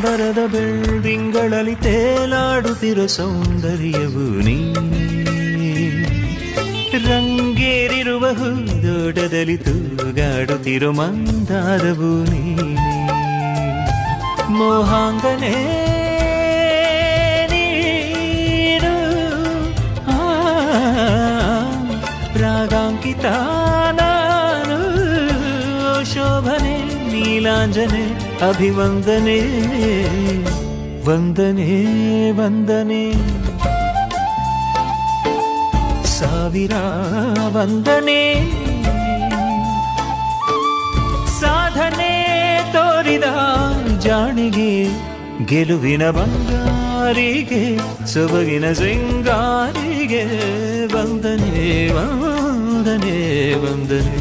ಬರದ ಬೆಳ್ದಿಂಗಳಲ್ಲಿ ತೇಲಾಡುತ್ತಿರೋ ಸೌಂದರ್ಯವು ನೀನೇ, ರಂಗೇರಿರುವ ಹೂದೋಟದಲ್ಲಿ ತೂಗಾಡುತ್ತಿರೋ ಮಂದಾರವು ನೀನೇ, ಮೋಹಾಂಗನೇ ನೀನು, ರಾಗಾಂಕಿತ ನಾನು, ಶೋಭನೆ ನೀಲಾಂಜನೆ ಅಭಿವಂದನೆ ವಂದನೆ ವಂದನೆ, ಸಾವಿರ ವಂದನೆ, ಸಾಧನೆ ತೋರಿದ ಜಾಣಿಗೆ, ಗೆಲುವಿನ ಬಂಗಾರಿಗೆ, ಸೊಬಗಿನ ಶೃಂಗಾರಿಗೆ ವಂದನೆ ವಂದನೆ ವಂದನೆ.